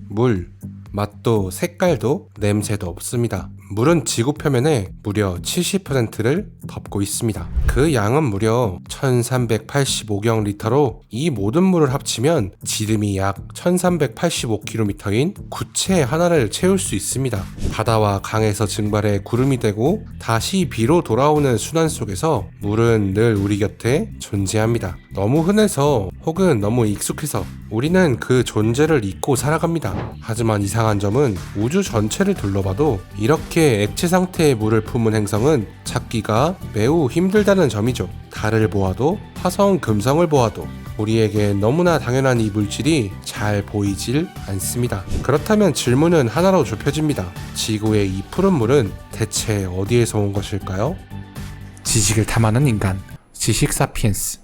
물, 맛도 색깔도 냄새도 없습니다. 물은 지구 표면의 무려 70%를 덮고 있습니다. 그 양은 무려 1385경 리터로 이 모든 물을 합치면 지름이 약 1385km인 구체 하나를 채울 수 있습니다. 바다와 강에서 증발해 구름이 되고 다시 비로 돌아오는 순환 속에서 물은 늘 우리 곁에 존재합니다. 너무 흔해서 혹은 너무 익숙해서 우리는 그 존재를 잊고 살아갑니다. 하지만 이상한 점은 우주 전체를 둘러봐도 이렇게 액체 상태의 물을 품은 행성은 찾기가 매우 힘들다는 점이죠. 달을 보아도 화성, 금성을 보아도 우리에게 너무나 당연한 이 물질이 잘 보이질 않습니다. 그렇다면 질문은 하나로 좁혀집니다. 지구의 이 푸른 물은 대체 어디에서 온 것일까요? 지식을 탐하는 인간, 지식 사피엔스.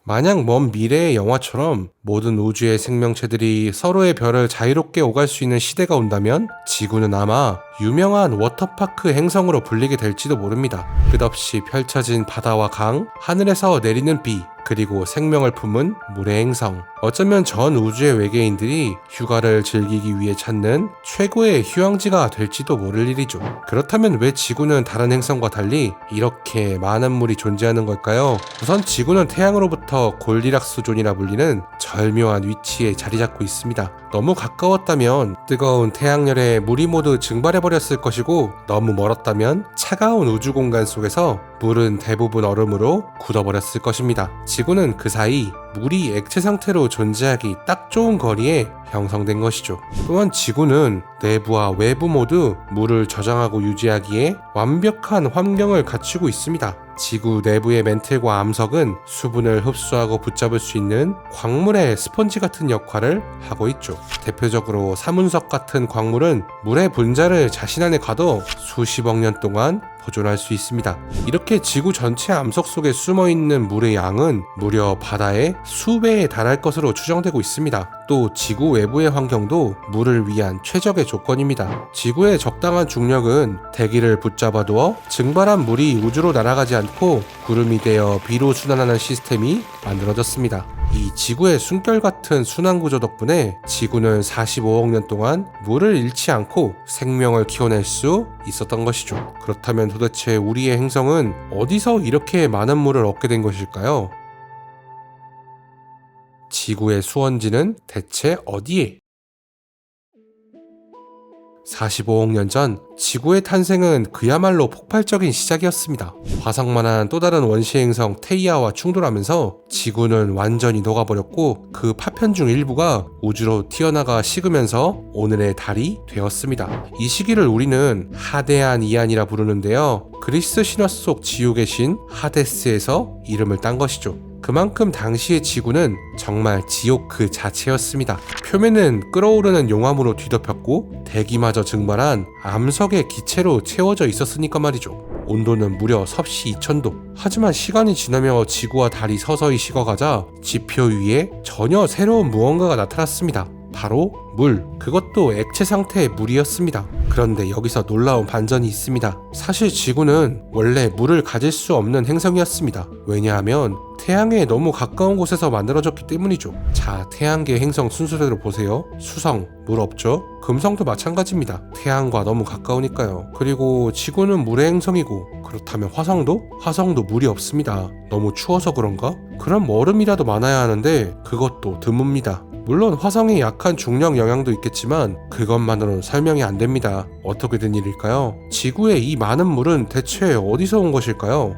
마냥 먼 미래의 영화처럼 모든 우주의 생명체들이 서로의 별을 자유롭게 오갈 수 있는 시대가 온다면 지구는 아마 유명한 워터파크 행성으로 불리게 될지도 모릅니다. 끝없이 펼쳐진 바다와 강, 하늘에서 내리는 비, 그리고 생명을 품은 물의 행성. 어쩌면 전 우주의 외계인들이 휴가를 즐기기 위해 찾는 최고의 휴양지가 될지도 모를 일이죠. 그렇다면 왜 지구는 다른 행성과 달리 이렇게 많은 물이 존재하는 걸까요? 우선 지구는 태양으로부터 골디락스 존이라 불리는 절묘한 위치에 자리 잡고 있습니다. 너무 가까웠다면 뜨거운 태양열에 물이 모두 증발해버렸을 것이고, 너무 멀었다면 차가운 우주 공간 속에서 물은 대부분 얼음으로 굳어버렸을 것입니다. 지구는 그 사이 물이 액체 상태로 존재하기 딱 좋은 거리에 형성된 것이죠. 또한 지구는 내부와 외부 모두 물을 저장하고 유지하기에 완벽한 환경을 갖추고 있습니다. 지구 내부의 멘틀과 암석은 수분을 흡수하고 붙잡을 수 있는 광물의 스펀지 같은 역할을 하고 있죠. 대표적으로 사문석 같은 광물은 물의 분자를 자신 안에 가둬 수십억 년 동안 보존할 수 있습니다. 이렇게 지구 전체 암석 속에 숨어있는 물의 양은 무려 바다의 수배에 달할 것으로 추정되고 있습니다. 또 지구 외부의 환경도 물을 위한 최적의 조건입니다. 지구의 적당한 중력은 대기를 붙잡아두어 증발한 물이 우주로 날아가지 않고 구름이 되어 비로 순환하는 시스템이 만들어졌습니다. 이 지구의 숨결 같은 순환 구조 덕분에 지구는 45억 년 동안 물을 잃지 않고 생명을 키워낼 수 있었던 것이죠. 그렇다면 도대체 우리의 행성은 어디서 이렇게 많은 물을 얻게 된 것일까요? 지구의 수원지는 대체 어디에? 45억 년 전 지구의 탄생은 그야말로 폭발적인 시작이었습니다. 화성만한 또 다른 원시 행성 테이아와 충돌하면서 지구는 완전히 녹아버렸고 그 파편 중 일부가 우주로 튀어나가 식으면서 오늘의 달이 되었습니다. 이 시기를 우리는 하대한 이안이라 부르는데요. 그리스 신화 속 지옥의 신 하데스에서 이름을 딴 것이죠. 그만큼 당시의 지구는 정말 지옥 그 자체였습니다. 표면은 끓어오르는 용암으로 뒤덮였고 대기마저 증발한 암석의 기체로 채워져 있었으니까 말이죠. 온도는 무려 섭씨 2000도. 하지만 시간이 지나며 지구와 달이 서서히 식어가자 지표 위에 전혀 새로운 무언가가 나타났습니다. 바로 물, 그것도 액체 상태의 물이었습니다. 그런데 여기서 놀라운 반전이 있습니다. 사실 지구는 원래 물을 가질 수 없는 행성이었습니다. 왜냐하면 태양에 너무 가까운 곳에서 만들어졌기 때문이죠. 자, 태양계 행성 순서대로 보세요. 수성, 물 없죠? 금성도 마찬가지입니다. 태양과 너무 가까우니까요. 그리고 지구는 물의 행성이고, 그렇다면 화성도? 화성도 물이 없습니다. 너무 추워서 그런가? 그럼 얼음이라도 많아야 하는데 그것도 드뭅니다. 물론 화성의 약한 중력 영향도 있겠지만 그것만으로는 설명이 안 됩니다. 어떻게 된 일일까요? 지구의 이 많은 물은 대체 어디서 온 것일까요?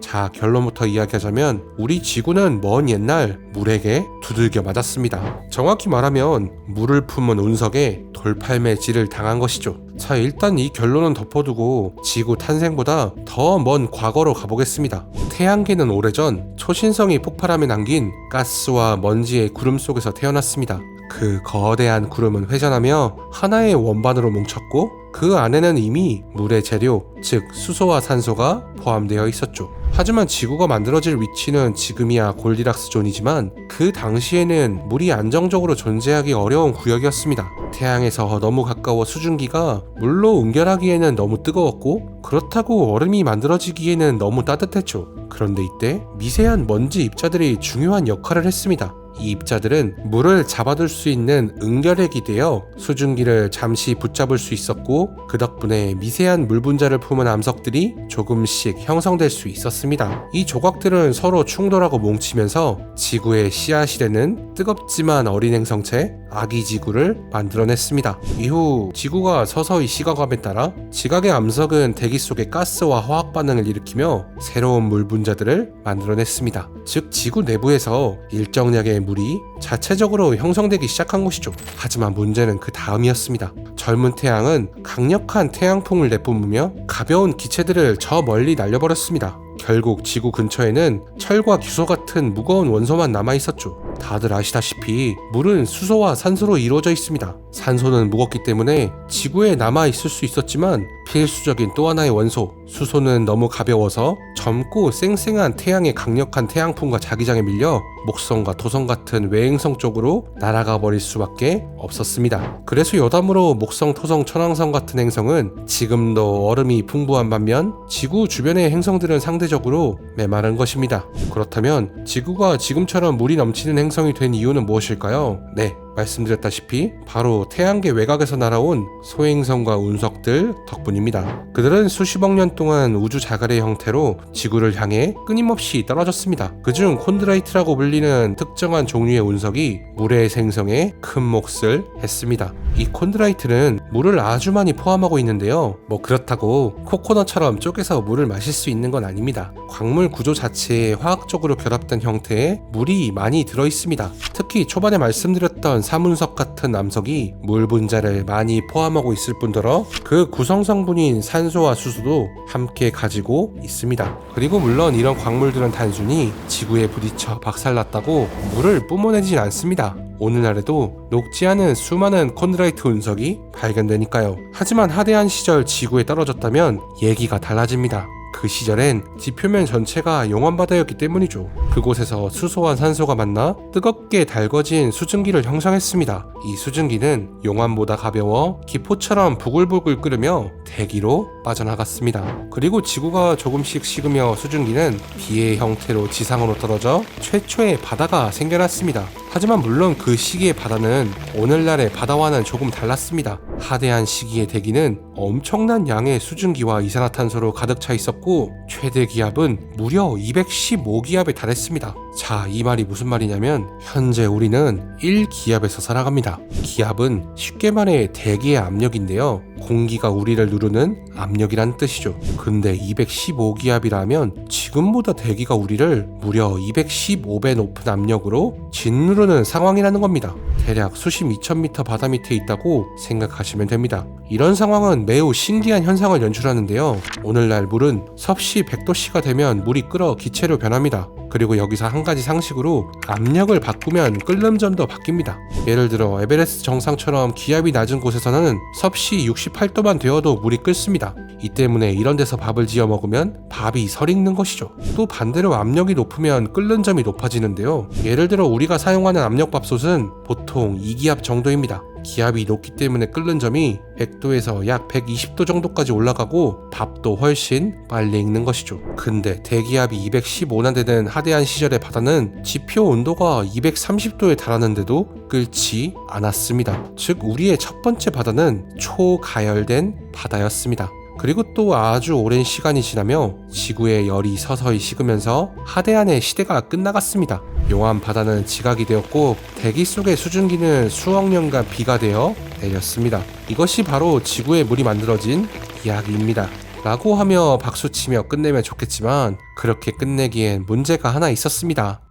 자, 결론부터 이야기하자면 우리 지구는 먼 옛날 물에게 두들겨 맞았습니다. 정확히 말하면 물을 품은 운석에 돌팔매질을 당한 것이죠. 자, 일단 이 결론은 덮어두고 지구 탄생보다 더 먼 과거로 가보겠습니다. 태양계는 오래전 초신성이 폭발함에 남긴 가스와 먼지의 구름 속에서 태어났습니다. 그 거대한 구름은 회전하며 하나의 원반으로 뭉쳤고 그 안에는 이미 물의 재료, 즉 수소와 산소가 포함되어 있었죠. 하지만 지구가 만들어질 위치는 지금이야 골디락스 존이지만 그 당시에는 물이 안정적으로 존재하기 어려운 구역이었습니다. 태양에서 너무 가까워 수증기가 물로 응결하기에는 너무 뜨거웠고 그렇다고 얼음이 만들어지기에는 너무 따뜻했죠. 그런데 이때 미세한 먼지 입자들이 중요한 역할을 했습니다. 이 입자들은 물을 잡아둘 수 있는 응결핵이 되어 수증기를 잠시 붙잡을 수 있었고, 그 덕분에 미세한 물 분자를 품은 암석들이 조금씩 형성될 수 있었습니다. 이 조각들은 서로 충돌하고 뭉치면서 지구의 씨앗이 되는 뜨겁지만 어린 행성체 아기 지구를 만들어냈습니다. 이후 지구가 서서히 식어감에 따라 지각의 암석은 대기 속의 가스와 화학 반응을 일으키며 새로운 물 분자들을 만들어냈습니다. 즉 지구 내부에서 일정량의 물이 자체적으로 형성되기 시작한 것이죠. 하지만 문제는 그 다음이었습니다. 젊은 태양은 강력한 태양풍을 내뿜으며 가벼운 기체들을 저 멀리 날려버렸습니다. 결국 지구 근처에는 철과 규소 같은 무거운 원소만 남아있었죠. 다들 아시다시피 물은 수소와 산소로 이루어져 있습니다. 산소는 무겁기 때문에 지구에 남아있을 수 있었지만 필수적인 또 하나의 원소, 수소는 너무 가벼워서 젊고 쌩쌩한 태양의 강력한 태양풍과 자기장에 밀려 목성과 토성 같은 외행성 쪽으로 날아가 버릴 수밖에 없었습니다. 그래서 여담으로 목성, 토성, 천왕성 같은 행성은 지금도 얼음이 풍부한 반면 지구 주변의 행성들은 상대적으로 메마른 것입니다. 그렇다면 지구가 지금처럼 물이 넘치는 행성이 된 이유는 무엇일까요? 네, 말씀드렸다시피 바로 태양계 외곽에서 날아온 소행성과 운석들 덕분입니다. 그들은 수십억 년 동안 우주 자갈의 형태로 지구를 향해 끊임없이 떨어졌습니다. 그중 콘드라이트라고 불리는 특정한 종류의 운석이 물의 생성에 큰 몫을 했습니다. 이 콘드라이트는 물을 아주 많이 포함하고 있는데요. 그렇다고 코코넛처럼 쪼개서 물을 마실 수 있는 건 아닙니다. 광물 구조 자체에 화학적으로 결합된 형태의 물이 많이 들어있습니다. 특히 초반에 말씀드렸던 삼운석 같은 암석이 물 분자를 많이 포함하고 있을 뿐더러 그 구성 성분인 산소와 수소도 함께 가지고 있습니다. 그리고 물론 이런 광물들은 단순히 지구에 부딪혀 박살났다고 물을 뿜어내진 않습니다. 오늘날에도 녹지 않은 수많은 콘드라이트 운석이 발견되니까요. 하지만 하대한 시절 지구에 떨어졌다면 얘기가 달라집니다. 그 시절엔 지표면 전체가 용암바다였기 때문이죠. 그곳에서 수소와 산소가 만나 뜨겁게 달궈진 수증기를 형성했습니다. 이 수증기는 용암보다 가벼워 기포처럼 부글부글 끓으며 대기로 빠져나갔습니다. 그리고 지구가 조금씩 식으며 수증기는 비의 형태로 지상으로 떨어져 최초의 바다가 생겨났습니다. 하지만 물론 그 시기의 바다는 오늘날의 바다와는 조금 달랐습니다. 하대한 시기의 대기는 엄청난 양의 수증기와 이산화탄소로 가득 차 있었고 최대 기압은 무려 215기압에 달했습니다. 자, 이 말이 무슨 말이냐면 현재 우리는 1기압에서 살아갑니다. 기압은 쉽게 말해 대기의 압력인데요. 공기가 우리를 누르는 압력이란 뜻이죠. 근데 215기압이라면 지금보다 대기가 우리를 무려 215배 높은 압력으로 짓누르는 상황이라는 겁니다. 대략 수십 2000m 바다 밑에 있다고 생각하시면 됩니다. 이런 상황은 매우 신기한 현상을 연출하는데요. 오늘날 물은 섭씨 100도씨가 되면 물이 끓어 기체로 변합니다. 그리고 여기서 한 가지 상식으로 압력을 바꾸면 끓는 점도 바뀝니다. 예를 들어 에베레스트 정상처럼 기압이 낮은 곳에서는 섭씨 68도만 되어도 물이 끓습니다. 이 때문에 이런 데서 밥을 지어 먹으면 밥이 설익는 것이죠. 또 반대로 압력이 높으면 끓는 점이 높아지는데요. 예를 들어 우리가 사용하는 압력밥솥은 보통 2기압 정도입니다. 기압이 높기 때문에 끓는 점이 100도에서 약 120도 정도까지 올라가고 밥도 훨씬 빨리 익는 것이죠. 근데 대기압이 215나 되는 하대한 시절의 바다는 지표 온도가 230도에 달하는데도 끓지 않았습니다. 즉 우리의 첫 번째 바다는 초가열된 바다였습니다. 그리고 또 아주 오랜 시간이 지나며 지구의 열이 서서히 식으면서 하대한의 시대가 끝나갔습니다. 용암 바다는 지각이 되었고 대기 속의 수증기는 수억 년간 비가 되어 내렸습니다. 이것이 바로 지구의 물이 만들어진 이야기입니다. 라고 하며 박수치며 끝내면 좋겠지만 그렇게 끝내기엔 문제가 하나 있었습니다.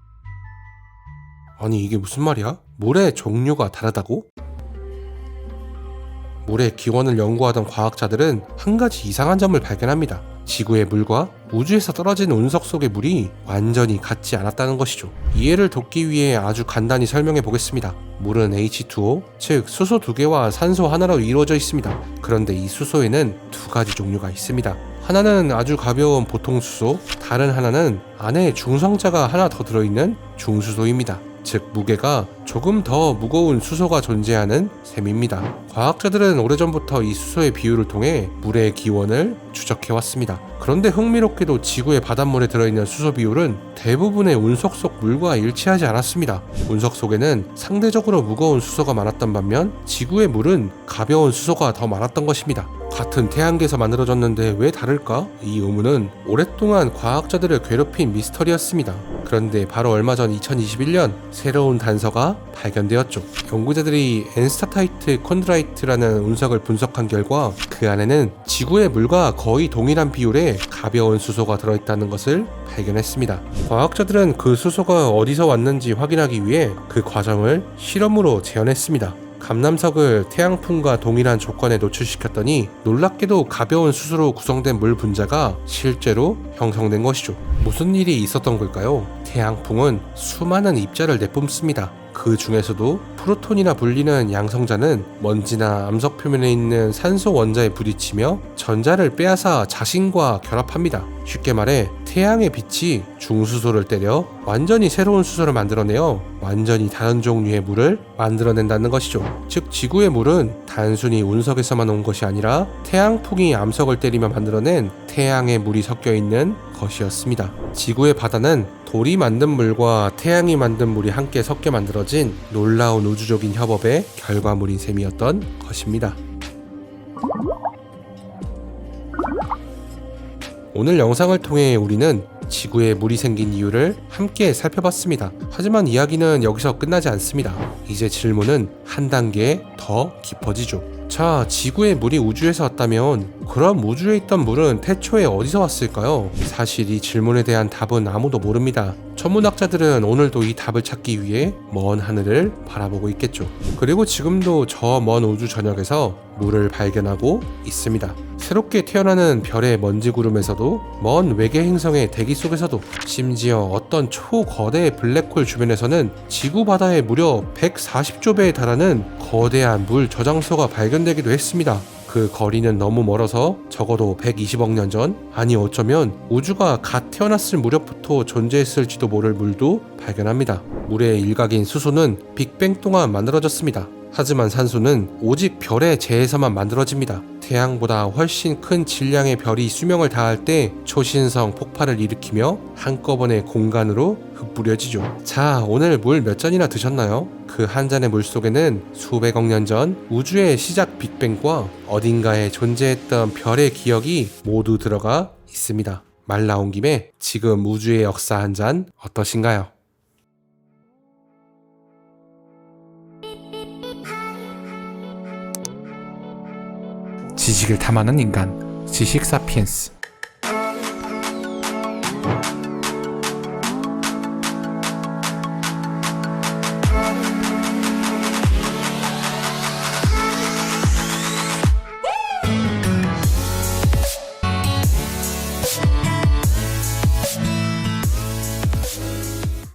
아니 이게 무슨 말이야? 물의 종류가 다르다고? 물의 기원을 연구하던 과학자들은 한 가지 이상한 점을 발견합니다. 지구의 물과 우주에서 떨어진 운석 속의 물이 완전히 같지 않았다는 것이죠. 이해를 돕기 위해 아주 간단히 설명해 보겠습니다. 물은 H2O, 즉 수소 2개와 산소 하나로 이루어져 있습니다. 그런데 이 수소에는 두 가지 종류가 있습니다. 하나는 아주 가벼운 보통 수소, 다른 하나는 안에 중성자가 하나 더 들어있는 중수소입니다. 즉 무게가 조금 더 무거운 수소가 존재하는 셈입니다. 과학자들은 오래전부터 이 수소의 비율을 통해 물의 기원을 추적해왔습니다. 그런데 흥미롭게도 지구의 바닷물에 들어있는 수소 비율은 대부분의 운석 속 물과 일치하지 않았습니다. 운석 속에는 상대적으로 무거운 수소가 많았던 반면 지구의 물은 가벼운 수소가 더 많았던 것입니다. 같은 태양계에서 만들어졌는데 왜 다를까? 이 의문은 오랫동안 과학자들을 괴롭힌 미스터리였습니다. 그런데 바로 얼마 전 2021년 새로운 단서가 발견되었죠. 연구자들이 엔스타타이트 콘드라이트라는 운석을 분석한 결과 그 안에는 지구의 물과 거의 동일한 비율의 가벼운 수소가 들어있다는 것을 발견했습니다. 과학자들은 그 수소가 어디서 왔는지 확인하기 위해 그 과정을 실험으로 재현했습니다. 감남석을 태양풍과 동일한 조건에 노출시켰더니 놀랍게도 가벼운 수소로 구성된 물 분자가 실제로 형성된 것이죠. 무슨 일이 있었던 걸까요? 태양풍은 수많은 입자를 내뿜습니다. 그 중에서도 프로톤이라 불리는 양성자는 먼지나 암석 표면에 있는 산소 원자에 부딪히며 전자를 빼앗아 자신과 결합합니다. 쉽게 말해 태양의 빛이 중수소를 때려 완전히 새로운 수소를 만들어내어 완전히 다른 종류의 물을 만들어낸다는 것이죠. 즉 지구의 물은 단순히 운석에서만 온 것이 아니라 태양풍이 암석을 때리며 만들어낸 태양의 물이 섞여 있는 것이었습니다. 지구의 바다는 돌이 만든 물과 태양이 만든 물이 함께 섞여 만들어진 놀라운 우주적인 협업의 결과물인 셈이었던 것입니다. 오늘 영상을 통해 우리는 지구에 물이 생긴 이유를 함께 살펴봤습니다. 하지만 이야기는 여기서 끝나지 않습니다. 이제 질문은 한 단계 더 깊어지죠. 자, 지구에 물이 우주에서 왔다면 그럼 우주에 있던 물은 태초에 어디서 왔을까요? 사실 이 질문에 대한 답은 아무도 모릅니다. 천문학자들은 오늘도 이 답을 찾기 위해 먼 하늘을 바라보고 있겠죠. 그리고 지금도 저 먼 우주 전역에서 물을 발견하고 있습니다. 새롭게 태어나는 별의 먼지 구름에서도 먼 외계 행성의 대기 속에서도 심지어 어떤 초거대 블랙홀 주변에서는 지구 바다의 무려 140조 배에 달하는 거대한 물 저장소가 발견되기도 했습니다. 그 거리는 너무 멀어서 적어도 120억 년 전, 아니 어쩌면 우주가 갓 태어났을 무렵부터 존재했을지도 모를 물도 발견합니다. 물의 일각인 수소는 빅뱅 동안 만들어졌습니다. 하지만 산소는 오직 별의 재에서만 만들어집니다. 태양보다 훨씬 큰 질량의 별이 수명을 다할 때 초신성 폭발을 일으키며 한꺼번에 공간으로 흩뿌려지죠. 자, 오늘 물 몇 잔이나 드셨나요? 그 한 잔의 물 속에는 수백억 년 전 우주의 시작 빅뱅과 어딘가에 존재했던 별의 기억이 모두 들어가 있습니다. 말 나온 김에 지금 우주의 역사 한 잔 어떠신가요? 지식을 탐하는 인간, 지식 사피엔스.